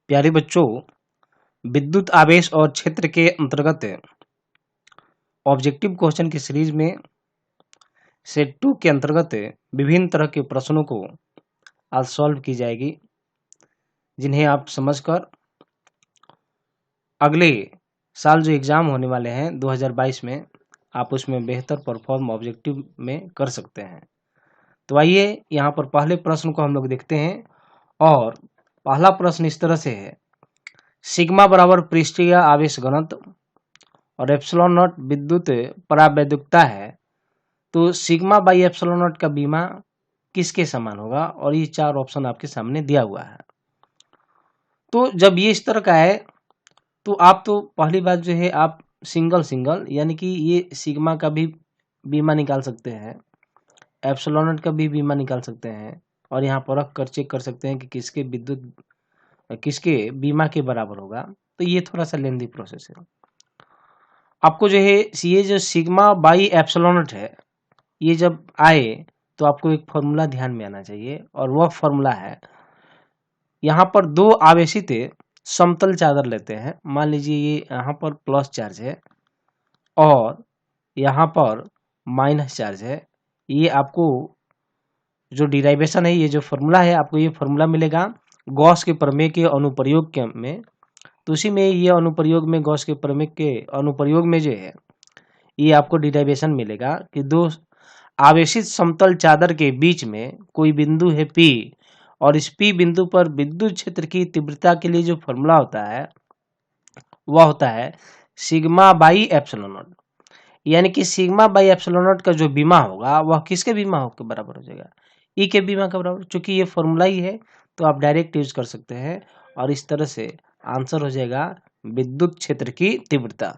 प्यारे बच्चों, विद्युत आवेश और क्षेत्र के अंतर्गत ऑब्जेक्टिव क्वेश्चन की सीरीज में सेट 2 के अंतर्गत विभिन्न तरह के प्रश्नों को आज सॉल्व की जाएगी, जिन्हें आप समझकर अगले साल जो एग्जाम होने वाले हैं 2022 में, आप उसमें बेहतर परफॉर्म ऑब्जेक्टिव में कर सकते हैं। तो आइए यहाँ पर पहले प्रश्न को हम लोग देखते हैं और पहला प्रश्न इस तरह से है, सिग्मा बराबर पृष्ठीय आवेश घनत्व और एप्सिलॉन नॉट विद्युत परावैद्युकता है, तो सिग्मा बाई एप्सिलॉन नॉट का बीमा किसके समान होगा? और ये चार ऑप्शन आपके सामने दिया हुआ है। तो जब ये इस तरह का है तो आप तो पहली बात जो है आप सिंगल यानी कि ये सिग्मा का भी बीमा निकाल सकते हैं, एप्सिलॉन नॉट का भी बीमा निकाल सकते हैं और यहाँ पर रख कर चेक कर सकते हैं कि किसके बीमा के बराबर होगा। तो ये थोड़ा सा लेंदी प्रोसेस है। आपको जो है ये जो सिग्मा बाई एप्सिलॉन नॉट है, ये जब आए तो आपको एक फॉर्मूला ध्यान में आना चाहिए और वह फॉर्मूला है, यहाँ पर दो आवेशित समतल चादर लेते हैं। मान लीजिए ये यहाँ पर प्लस चार्ज है और यहाँ पर माइनस चार्ज है। ये आपको जो डिराइवेशन है, ये जो फॉर्मूला है, आपको ये फॉर्मूला मिलेगा गॉस के प्रमेय के अनुप्रयोग के में। तो उसी में ये अनुप्रयोग में गॉस के प्रमेय के अनुप्रयोग में जो है ये आपको डिराइवेशन मिलेगा कि दो आवेशित समतल चादर के बीच में कोई बिंदु है P और इस P बिंदु पर विद्युत क्षेत्र की तीव्रता के लिए जो फॉर्मूला होता है वह होता है सिग्मा बाई एप्सिलॉन नॉट। यानी कि सिग्मा बाई एप्सिलॉन नॉट का जो बीमा होगा वह किसके बीमा के बराबर हो जाएगा? ई के बीमा के बराबर। चूंकि ये फॉर्मूला ही है तो आप डायरेक्ट यूज कर सकते हैं और इस तरह से आंसर हो जाएगा विद्युत क्षेत्र की तीव्रता।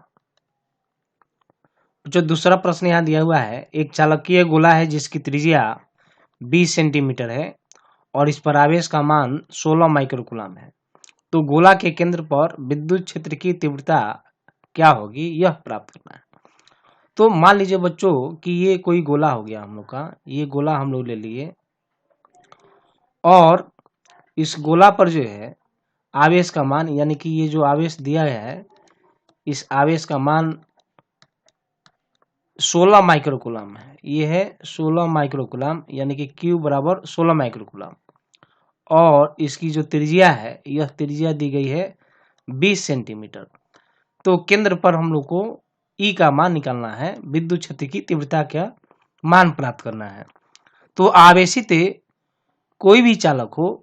जो दूसरा प्रश्न यहाँ दिया हुआ है, एक चालकीय गोला है जिसकी त्रिज्या 20 सेंटीमीटर है और इस पर आवेश का मान 16 माइक्रोकूलम है। तो गोला के केंद्र पर विद्युत क्षेत्र की तीव्रता क्या होगी, यह प्राप्त करना है। तो मान लीजिए बच्चों कि ये कोई गोला हो गया हम लोग का, ये गोला हम लोग ले लिए और इस गोला पर जो है आवेश का मान, यानी कि ये जो आवेश दिया गया है इस आवेश का मान 16 माइक्रोकूलम है। ये है 16 माइक्रोकूलम, यानी कि Q बराबर 16 माइक्रोकूलम और इसकी जो त्रिज्या है, यह त्रिज्या दी गई है 20 सेंटीमीटर। तो केंद्र पर हम लोग को E का मान निकालना है, विद्युत क्षेत्र की तीव्रता का मान प्राप्त करना है। तो आवेशित कोई भी चालक हो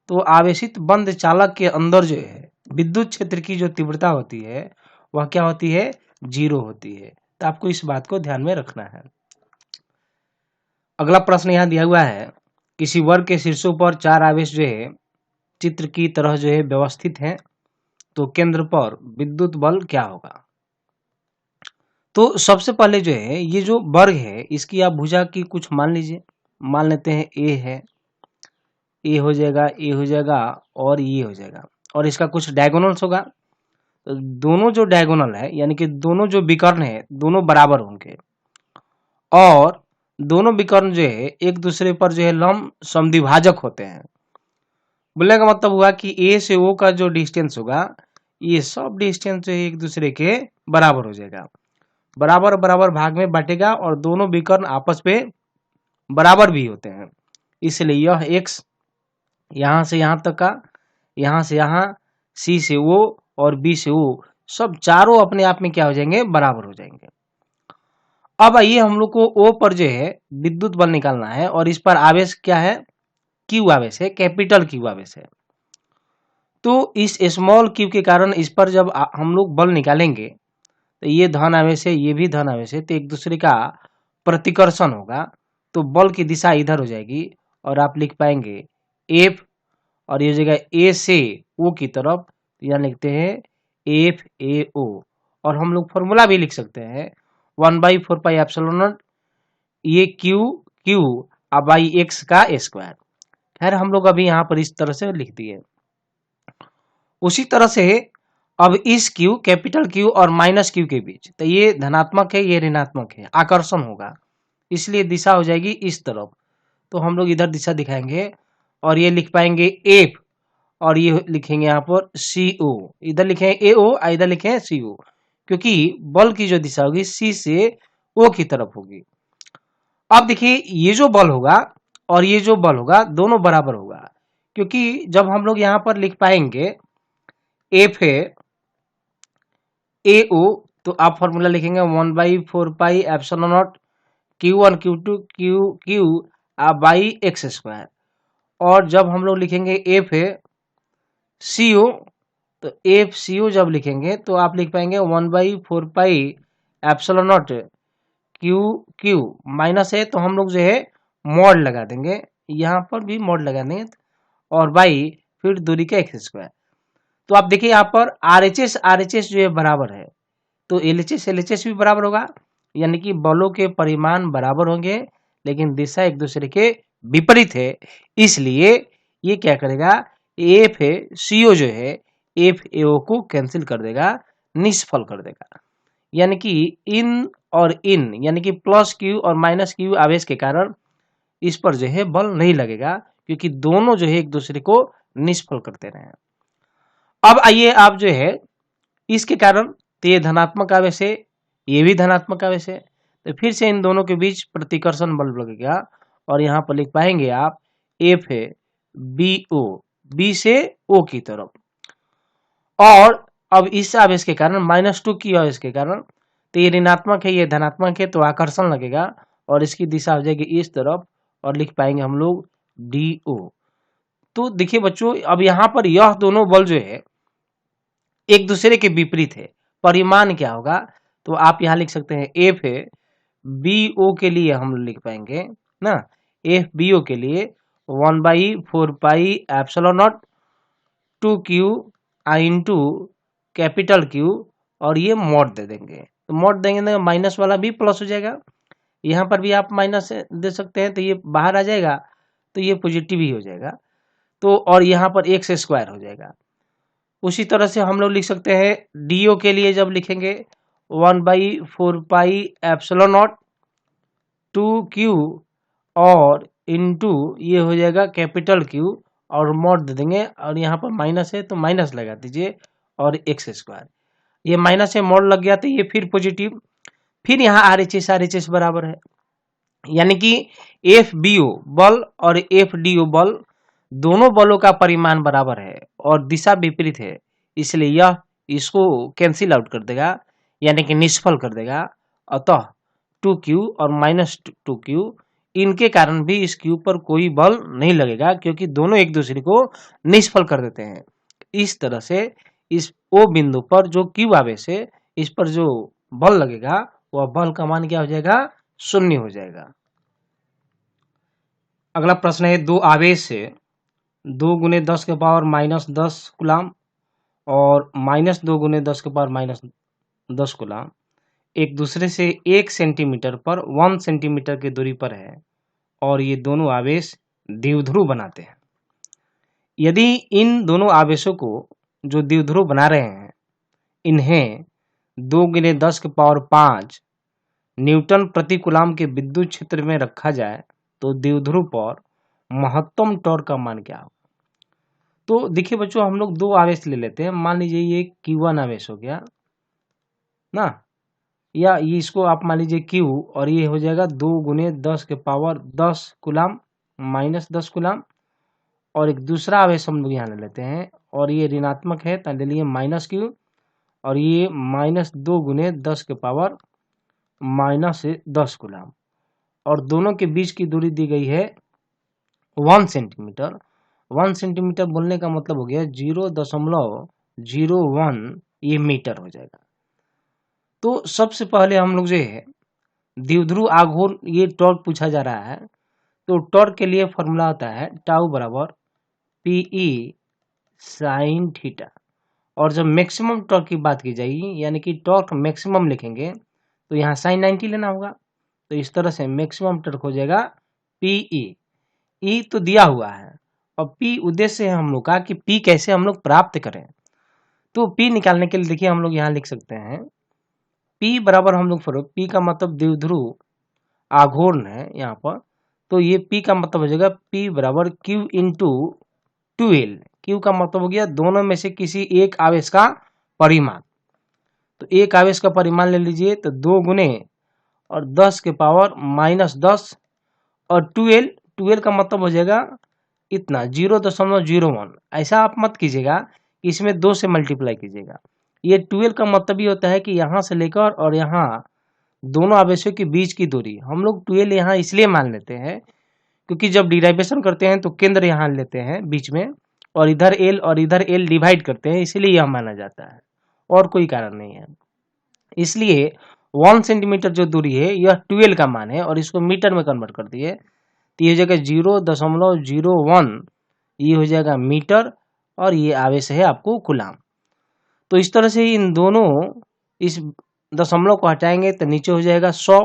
तो आवेशित बंद चालक के अंदर जो है विद्युत क्षेत्र की जो तीव्रता होती है वह क्या होती है? 0 होती है। तो आपको इस बात को ध्यान में रखना है। अगला प्रश्न यहाँ दिया हुआ है, किसी वर्ग के शीर्षों पर 4 आवेश जो है चित्र की तरह जो है व्यवस्थित हैं, तो केंद्र पर विद्युत बल क्या होगा? तो सबसे पहले जो है ये जो वर्ग है इसकी आप भुजा की कुछ मान लीजिए, मान लेते हैं A है, A हो जाएगा, A हो जाएगा और ये हो जाएगा और इसका कुछ डायगोनल्स होगा। तो दोनों जो डायगोनल है यानी कि दोनों जो विकर्ण है दोनों बराबर होंगे और दोनों विकर्ण जो है एक दूसरे पर जो है लंब समद्विभाजक होते हैं। बोलने का मतलब हुआ कि A से O का जो डिस्टेंस होगा ये सब डिस्टेंस जो है एक दूसरे के बराबर हो जाएगा, बराबर बराबर भाग में बांटेगा और दोनों विकर्ण आपस में बराबर भी होते हैं। इसलिए यह x यहाँ से यहाँ तक का, यहाँ से यहाँ, C से O और B से O सब चारों अपने आप में क्या हो जाएंगे? बराबर हो जाएंगे। अब आइए हम लोग को O पर जो है विद्युत बल निकालना है और इस पर आवेश क्या है? Q आवेश है, कैपिटल Q आवेश है। तो इस स्मॉल q के कारण इस पर जब हम लोग बल निकालेंगे तो ये धन आवेश है, ये भी धन आवेश है, तो एक दूसरे का प्रतिकर्षण होगा, तो बल की दिशा इधर हो जाएगी और आप लिख पाएंगे F और ये हो जाएगा A से O की तरफ, यहाँ लिखते हैं FAO और हम लोग फॉर्मूला भी लिख सकते हैं 1/4 पाई एप्सिलॉन नॉट ये Q बाई x का स्क्वायर। खैर हम लोग अभी यहाँ पर इस तरह से लिख दिए। उसी तरह से अब इस Q कैपिटल Q और माइनस Q के बीच, तो ये धनात्मक है ये ऋणात्मक है, आकर्षण होगा, इसलिए दिशा हो जाएगी इस तरफ। तो हम लोग इधर दिशा दिखाएंगे और ये लिख पाएंगे F और ये लिखेंगे यहाँ पर CO, इधर लिखेंगे AO, इधर लिखेंगे CO, क्योंकि बल की जो दिशा होगी C से O की तरफ होगी। अब देखिए ये जो बल होगा और ये जो बल होगा दोनों बराबर होगा, क्योंकि जब हम लोग यहाँ पर लिख पाएंगे F है AO, तो आप फॉर्मूला लिखेंगे 1/4 epsilon not Q1 Q2 Q by x square. और जब हम लोग लिखेंगे F है CO, तो FCO जब लिखेंगे तो आप लिख पाएंगे 1/4 एप्सिलॉन नॉट Q माइनस है, तो हम लोग जो है मॉड लगा देंगे, यहाँ पर भी मॉड लगा देंगे, और बाई फिर दूरी का एक्स स्क्वायर। तो आप देखिए यहाँ पर RHS जो है बराबर है, तो LHS भी बराबर होगा, यानी कि बलों के परिमाण बराबर होंगे लेकिन दिशा एक दूसरे के विपरीत है। इसलिए ये क्या करेगा, FCO जो है FAO को कैंसिल कर देगा, निष्फल कर देगा। यानी कि इन और इन यानी कि प्लस Q और माइनस Q आवेश के कारण इस पर जो है बल नहीं लगेगा, क्योंकि दोनों जो है एक दूसरे को निष्फल करते रहे। अब आइए आप जो है इसके कारण, तो ये धनात्मक आवेश है, ये भी धनात्मक आवेश है, तो फिर से इन दोनों के बीच प्रतिकर्षण बल लगेगा, और यहाँ पर लिख पाएंगे आप F है BO, B से O की तरफ। और अब इस आवेश के कारण -2 की आवेश के कारण, तो ये ऋणात्मक है ये धनात्मक है, तो आकर्षण लगेगा और इसकी दिशा हो जाएगी इस तरफ, और लिख पाएंगे हम लोग DO। तो देखिए बच्चों, अब यहाँ पर यह दोनों बल जो है एक दूसरे के विपरीत है, परिमाण क्या होगा, तो आप यहाँ लिख सकते हैं F है BO के लिए हम लिख पाएंगे ना, FBO के लिए 1/4 epsilon not 2Q into capital Q, और ये मॉड दे देंगे, तो मॉड देंगे तो माइनस वाला भी प्लस हो जाएगा, यहाँ पर भी आप माइनस दे सकते हैं, तो ये बाहर आ जाएगा, तो ये पॉजिटिव ही हो जाएगा, तो और यहाँ पर एक्स स्क्वायर हो जाएगा। उसी तरह से हम लोग लिख सकते हैं DO के लिए, जब लिखेंगे 1/4 एप्सिलॉन नॉट 2Q और इंटू ये हो जाएगा कैपिटल Q, और मॉड दे देंगे, और यहाँ पर माइनस है तो माइनस लगा दीजिए, और एक्स स्क्वायर, ये माइनस है मॉड लग गया, तो ये फिर पॉजिटिव, फिर यहाँ RHS बराबर है, यानी कि FBO बल और FDO बल दोनों बलों का परिमाण बराबर है और दिशा विपरीत है, इसलिए यह इसको कैंसिल आउट कर देगा, यानी कि निष्फल कर देगा। अतः 2Q और -2Q इनके कारण भी इस Q पर कोई बल नहीं लगेगा, क्योंकि दोनों एक दूसरे को निष्फल कर देते हैं। इस तरह से इस O बिंदु पर जो Q आवेश है, इस पर जो बल लगेगा वह बल का मान क्या हो जाएगा, 0 हो जाएगा। अगला प्रश्न है, दो आवेश से 2 × 10⁻−10 कूलाम और -2 × 10⁻−10 कूलाम एक दूसरे से 1 सेंटीमीटर पर 1 सेंटीमीटर की दूरी पर है, और ये दोनों आवेश द्विध्रुव बनाते हैं। यदि इन दोनों आवेशों को जो द्विध्रुव बना रहे हैं, इन्हें 2 × 10⁵ न्यूटन प्रति कूलाम के विद्युत क्षेत्र में रखा जाए, तो द्विध्रुव पर महत्तम टॉर्क का मान क्या होगा। तो देखिए बच्चों, हम लोग दो आवेश ले लेते हैं, मान लीजिए ये Q1 आवेश हो गया ना, या ये इसको आप मान लीजिए Q, और ये हो जाएगा 2 × 10⁻10 कूलाम -10 कूलाम, और एक दूसरा आवेश हम लोग यहाँ ले लेते हैं, और ये ऋणात्मक है तो ले लिए -Q, और ये -2 × 10⁻10 कूलाम, और दोनों के बीच की दूरी दी गई है 1 सेंटीमीटर। 1 सेंटीमीटर बोलने का मतलब हो गया 0.01 ये मीटर हो जाएगा। तो सबसे पहले हम लोग जो है द्विध्रुव आघूर्ण, ये टॉर्क पूछा जा रहा है, तो टॉर्क के लिए फॉर्मूला होता है टाउ बराबर PE sin थीटा, और जब मैक्सिमम टॉर्क की बात की जाएगी, यानी कि टॉर्क मैक्सिमम लिखेंगे, तो यहाँ sin 90 लेना होगा, तो इस तरह से मैक्सिमम टॉर्क हो जाएगा PE। E तो दिया हुआ है, और P उद्देश्य है हम लोग का कि P कैसे हम लोग प्राप्त करें। तो P निकालने के लिए देखिए हम लोग यहाँ लिख सकते हैं P बराबर, हम लोग P का मतलब द्विध्रुव आघूर्ण है यहाँ पर, तो ये P का मतलब हो जाएगा P बराबर Q इंटू 2L, क्यू का मतलब हो गया दोनों में से किसी एक आवेश का परिमाण। तो एक आवेश का परिमाण ले लीजिए, तो 2 गुने और 10 के पावर -10 और 12 का मतलब हो जाएगा इतना 0.01। ऐसा आप मत कीजिएगा कि इसमें 2 से मल्टीप्लाई कीजिएगा। ये 12 का मतलब ये होता है कि यहाँ से लेकर और यहाँ दोनों आवेशों के बीच की दूरी हम लोग 12 यहाँ इसलिए मान लेते हैं क्योंकि जब डिराइवेशन करते हैं तो केंद्र यहाँ लेते हैं बीच में, और इधर एल डिवाइड करते हैं, इसलिए यह माना जाता है, और कोई कारण नहीं है। इसलिए 1 सेंटीमीटर जो दूरी है यह 12 का मान है, और इसको मीटर में कन्वर्ट कर दिए तो ये हो जाएगा 0.01, ये हो जाएगा मीटर, और ये आवेश है आपको कूलाम। तो इस तरह से इन दोनों इस दशमलव को हटाएंगे तो नीचे हो जाएगा 100।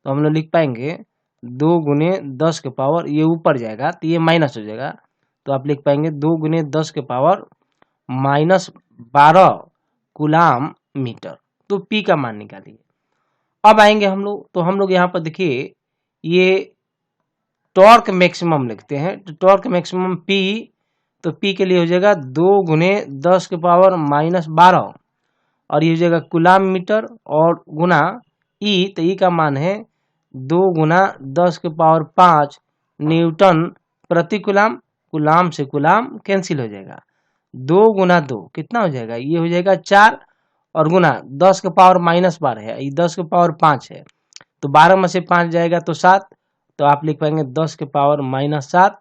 तो हम लोग लिख पाएंगे 2 गुने 10 के पावर, ये ऊपर जाएगा तो ये माइनस हो जाएगा, तो आप लिख पाएंगे 2 गुने 10 के पावर -12 कूलाम मीटर। तो पी का मान निकालिए। अब आएंगे हम लोग, तो हम लोग यहाँ पर देखिए ये टॉर्क मैक्सिमम लिखते हैं, तो टॉर्क मैक्सिमम पी, तो पी के लिए हो जाएगा 2 गुने 10 के पावर -12, और ये हो जाएगा कूलाम मीटर, और गुना ई, तो ई का मान है 2 गुना 10 के पावर 5 न्यूटन प्रति कूलाम। कूलाम से कूलाम कैंसिल हो जाएगा, 2 गुना 2 कितना हो जाएगा, ये हो जाएगा 4, और गुना 10 के पावर -12 है, ये 10 के पावर 5 है, तो 12 में से 5 जाएगा तो 7, तो आप लिख पाएंगे 10 के पावर -7,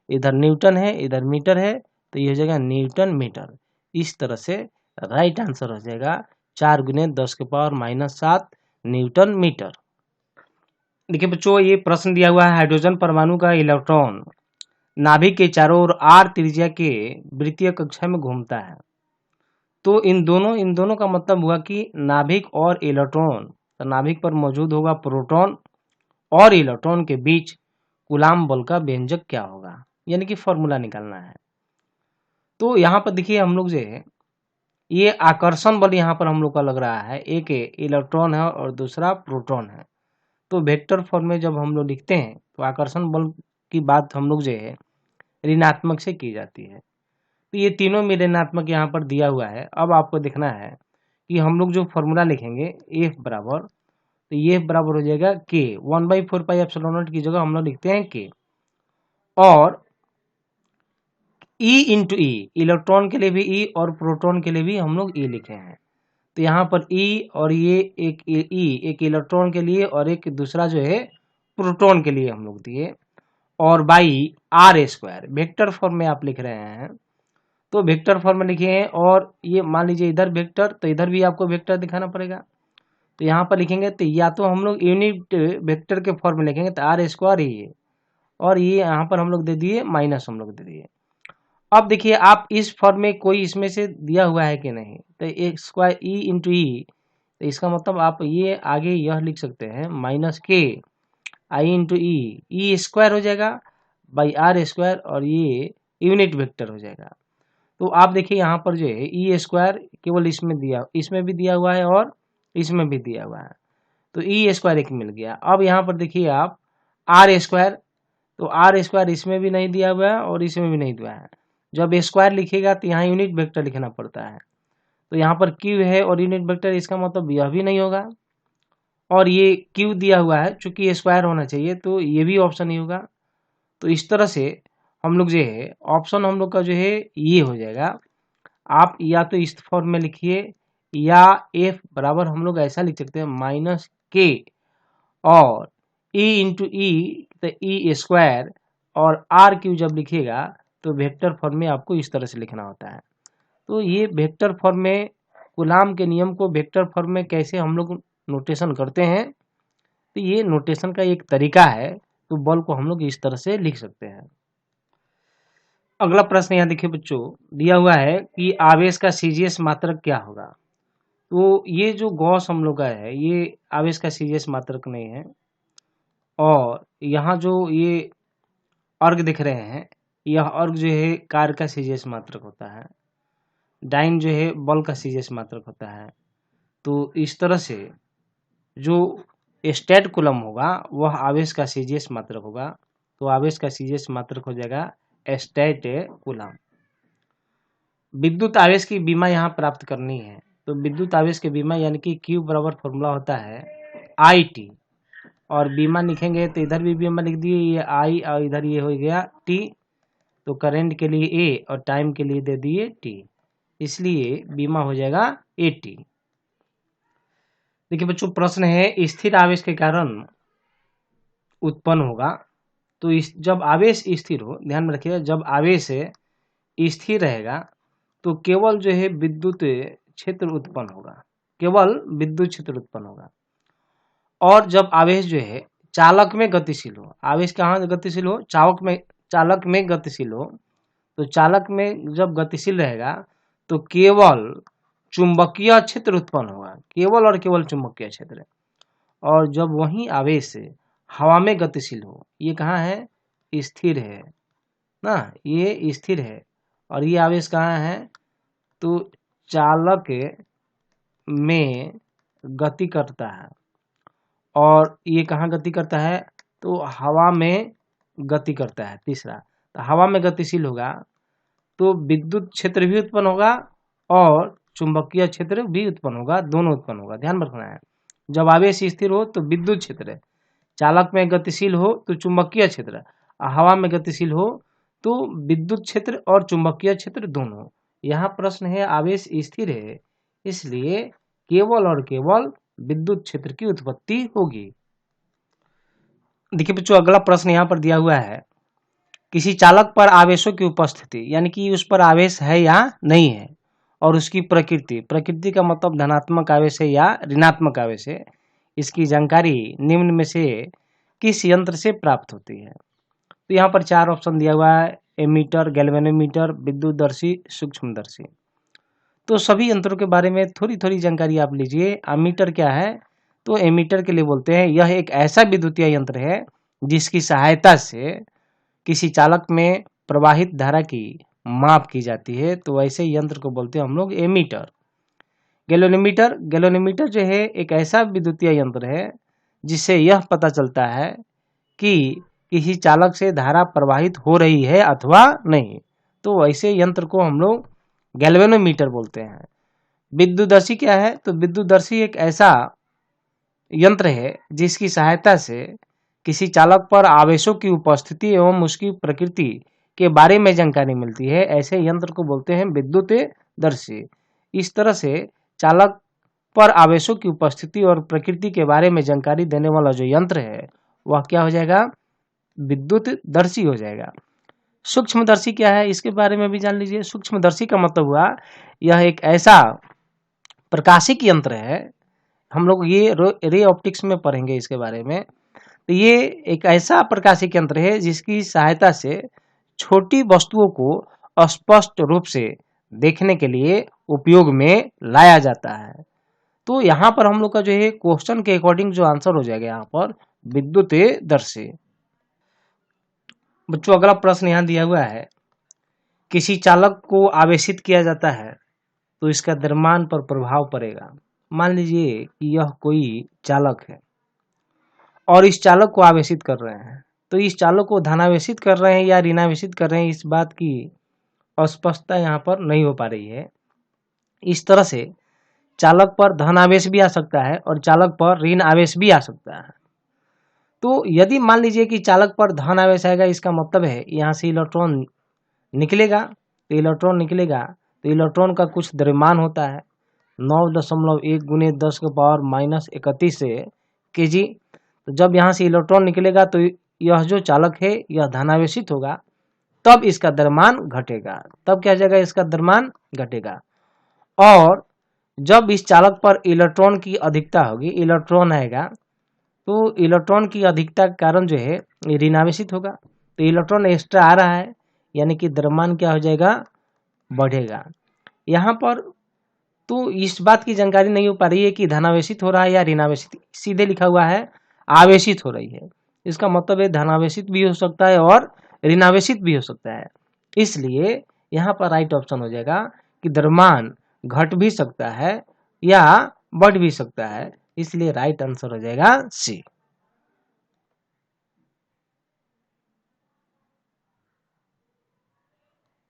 इधर न्यूटन है इधर मीटर है, तो ये हो जाएगा न्यूटन मीटर। इस तरह से राइट आंसर हो जाएगा 4 गुने 10 के पावर -7 न्यूटन मीटर। देखिए बच्चों, ये प्रश्न दिया हुआ है, हाइड्रोजन परमाणु का इलेक्ट्रॉन नाभिक के चारों ओर r त्रिज्या के वृत्तीय कक्षा में घूमता है। तो इन दोनों का मतलब हुआ कि नाभिक और इलेक्ट्रॉन, तो नाभिक पर मौजूद होगा प्रोटॉन, और इलेक्ट्रॉन के बीच कूलाम बल का व्यंजक क्या होगा, यानी कि फॉर्मूला निकालना है। तो यहाँ पर देखिए हम लोग जो है ये आकर्षण बल यहाँ पर हम लोग का लग रहा है, एक इलेक्ट्रॉन है और दूसरा प्रोटॉन है। तो वेक्टर फॉर्म में जब हम लोग लिखते हैं तो आकर्षण बल की बात हम लोग जो है ऋणात्मक से की जाती है। तो ये तीनों में ऋणात्मक यहाँ पर दिया हुआ है। अब आपको देखना है कि हम लोग जो फॉर्मूला लिखेंगे F बराबर, तो ये बराबर हो जाएगा K, 1/4 पाई एप्सिलॉन नॉट की जगह हम लोग लिखते हैं K, और E इंटू ई, इलेक्ट्रॉन के लिए भी E और प्रोटॉन के लिए भी हम लोग E लिखे हैं। तो यहाँ पर E और ये एक E, एक इलेक्ट्रॉन के लिए और एक दूसरा जो है प्रोटॉन के लिए हम लोग दिए, और बाई r², वेक्टर फॉर्म में आप लिख रहे हैं तो वेक्टर फॉर्म में लिखे हैं, और ये मान लीजिए इधर वेक्टर, तो इधर भी आपको वेक्टर दिखाना पड़ेगा। तो यहाँ पर लिखेंगे तो या तो हम लोग यूनिट वेक्टर के फॉर्म में लिखेंगे तो r² ही है, और ये यहाँ पर हम लोग दे दिए माइनस हम लोग दे दिए। अब देखिए आप इस फॉर्म में कोई इसमें से दिया हुआ है कि नहीं, तो x² E इंटू ई, तो इसका मतलब आप ये आगे यह लिख सकते हैं -k I into E square हो जाएगा बाई r², और ये यूनिट वेक्टर हो जाएगा। तो आप देखिए यहाँ पर जो है E² केवल इसमें भी दिया हुआ है और इसमें भी दिया हुआ है, तो E² एक मिल गया। अब यहाँ पर देखिए आप r², तो r² इसमें भी नहीं दिया हुआ है और इसमें भी नहीं दिया है। जब स्क्वायर लिखेगा तो यहाँ यूनिट वेक्टर लिखना पड़ता है, तो यहाँ पर Q है और यूनिट वेक्टर, इसका मतलब यह भी नहीं होगा, और ये Q दिया हुआ है, चूंकि ये स्क्वायर होना चाहिए तो ये भी ऑप्शन नहीं होगा। तो इस तरह से हम लोग जो है ऑप्शन हम लोग का जो है ये हो जाएगा। आप या तो इस फॉर्म में लिखिए, या F बराबर हम लोग ऐसा लिख सकते हैं -k और E इंटू ई, तो E² और r³ जब लिखिएगा तो वेक्टर फॉर्म में आपको इस तरह से लिखना होता है। तो ये वेक्टर फॉर्म में कूलाम के नियम को वेक्टर फॉर्म में कैसे हम लोग नोटेशन करते हैं, तो ये नोटेशन का एक तरीका है। तो बल को हम लोग इस तरह से लिख सकते हैं। अगला प्रश्न यहाँ देखिए बच्चों, दिया हुआ है कि आवेश का CGS मात्रक क्या होगा। तो ये जो गॉस हम लोग का है ये आवेश का CGS मात्रक नहीं है, और यहाँ जो ये अर्ग दिख रहे हैं यह अर्ग जो है कार्य का CGS मात्रक होता है, डाइन जो है बल का CGS मात्रक होता है। तो इस तरह से जो स्टेट कूलम होगा वह आवेश का CGS मात्रक होगा, तो आवेश का CGS मात्रक हो जाएगा स्टेट कूलम। विद्युत आवेश की बीमा यहाँ प्राप्त करनी है। तो विद्युत आवेश के बीमा यानी कि Q बराबर फॉर्मूला होता है IT, और बीमा लिखेंगे तो इधर भी बीमा लिख दिए, ये I और इधर ये हो गया T। तो करंट के लिए A और टाइम के लिए दे दिए T, इसलिए बीमा हो जाएगा AT। देखिए बच्चों, प्रश्न है स्थिर आवेश के कारण उत्पन्न होगा। तो जब आवेश स्थिर हो, ध्यान में रखिएगा, जब आवेश स्थिर रहेगा तो केवल जो है विद्युत क्षेत्र उत्पन्न होगा, केवल विद्युत क्षेत्र उत्पन्न होगा। और जब आवेश जो है चालक में गतिशील हो, आवेश कहाँ गतिशील हो, चालक में गतिशील हो, तो चालक में जब गतिशील रहेगा तो केवल चुंबकीय क्षेत्र उत्पन्न होगा, केवल और केवल चुंबकीय क्षेत्र। और जब वही आवेश हवा में गतिशील हो, ये कहाँ है, स्थिर है ना, ये स्थिर है, और ये आवेश कहाँ है, तो चालक में गति करता है, और ये कहाँ गति करता है, तो हवा में गति करता है। तीसरा, तो हवा में गतिशील होगा तो विद्युत क्षेत्र भी उत्पन्न होगा और चुंबकीय क्षेत्र भी उत्पन्न होगा, दोनों उत्पन्न होगा। ध्यान रखना है, जब आवेश स्थिर हो तो विद्युत क्षेत्र, चालक में गतिशील हो तो चुंबकीय क्षेत्र, हवा में गतिशील हो तो विद्युत क्षेत्र और चुंबकीय क्षेत्र दोनों। यहाँ प्रश्न है आवेश स्थिर है, इसलिए केवल और केवल विद्युत क्षेत्र की उत्पत्ति होगी। देखिए बच्चों, अगला प्रश्न यहाँ पर दिया हुआ है, किसी चालक पर आवेशों की उपस्थिति, यानी कि उस पर आवेश है या नहीं है, और उसकी प्रकृति का मतलब धनात्मक आवेश है या ऋणात्मक आवेश है, इसकी जानकारी निम्न में से किस यंत्र से प्राप्त होती है। तो यहाँ पर 4 ऑप्शन दिया हुआ है, एमीटर, गैल्वेनोमीटर, विद्युतदर्शी, सूक्ष्मदर्शी। तो सभी यंत्रों के बारे में थोड़ी थोड़ी जानकारी आप लीजिए। एमीटर क्या है, तो एमीटर के लिए बोलते हैं यह एक ऐसा विद्युतीय यंत्र है जिसकी सहायता से किसी चालक में प्रवाहित धारा की माप की जाती है, तो ऐसे यंत्र को बोलते हैं हम लोग एमीटर। गैल्वेनोमीटर जो है एक ऐसा विद्युतीय यंत्र है जिससे यह पता चलता है कि किसी चालक से धारा प्रवाहित हो रही है अथवा नहीं, तो ऐसे यंत्र को हम लोग गैल्वेनोमीटर बोलते हैं। विद्युतदर्शी क्या है, तो विद्युतदर्शी एक ऐसा यंत्र है जिसकी सहायता से किसी चालक पर आवेशों की उपस्थिति एवं उसकी प्रकृति के बारे में जानकारी मिलती है, ऐसे यंत्र को बोलते हैं विद्युतदर्शी। इस तरह से चालक पर आवेशों की उपस्थिति और प्रकृति के बारे में जानकारी देने वाला जो यंत्र है वह क्या हो जाएगा, विद्युतदर्शी हो जाएगा। सूक्ष्मदर्शी क्या है, इसके बारे में भी जान लीजिए। सूक्ष्मदर्शी का मतलब हुआ यह एक ऐसा प्रकाशिक यंत्र है, हम लोग ये रे ऑप्टिक्स में पढ़ेंगे इसके बारे में। तो ये एक ऐसा प्रकाशिक यंत्र है जिसकी सहायता से छोटी वस्तुओं को स्पष्ट रूप से देखने के लिए उपयोग में लाया जाता है। तो यहाँ पर हम लोग का जो है क्वेश्चन के अकॉर्डिंग जो आंसर हो जाएगा यहाँ पर विद्युतदर्शी। बच्चों, अगला प्रश्न यहाँ दिया हुआ है, किसी चालक को आवेशित किया जाता है तो इसका द्रव्यमान पर प्रभाव पड़ेगा। मान लीजिए कि यह कोई चालक है और इस चालक को आवेशित कर रहे हैं, तो इस चालक को धनावेशित कर रहे हैं या ऋणावेशित कर रहे हैं, इस बात की अस्पष्टता यहाँ पर नहीं हो पा रही है। इस तरह से चालक पर धन आवेश भी आ सकता है और चालक पर ऋण आवेश भी आ सकता है। तो यदि मान लीजिए कि चालक पर धन आवेश आएगा, इसका मतलब है यहाँ से इलेक्ट्रॉन निकलेगा, तो इलेक्ट्रॉन का कुछ द्रव्यमान होता है 9.1 गुने 10 के पावर -31 kg। तो जब यहाँ से इलेक्ट्रॉन निकलेगा तो यह जो चालक है यह धनावेशित होगा, तब इसका द्रव्यमान घटेगा, तब क्या हो जाएगा, इसका द्रव्यमान घटेगा। और जब इस चालक पर इलेक्ट्रॉन की अधिकता होगी, इलेक्ट्रॉन आएगा, तो इलेक्ट्रॉन की अधिकता के कारण जो है ऋणावेशित होगा, तो इलेक्ट्रॉन एक्स्ट्रा आ रहा है, यानी कि द्रव्यमान क्या हो जाएगा, बढ़ेगा। यहाँ पर तो इस बात की जानकारी नहीं हो पा रही है कि धनावेशित हो रहा है या ऋणावेशित, सीधे लिखा हुआ है आवेशित हो रही है। इसका मतलब है धनावेशित भी हो सकता है और ऋणावेशित भी हो सकता है, इसलिए यहाँ पर राइट ऑप्शन हो जाएगा कि द्रव्यमान घट भी सकता है या बढ़ भी सकता है, इसलिए राइट आंसर हो जाएगा सी।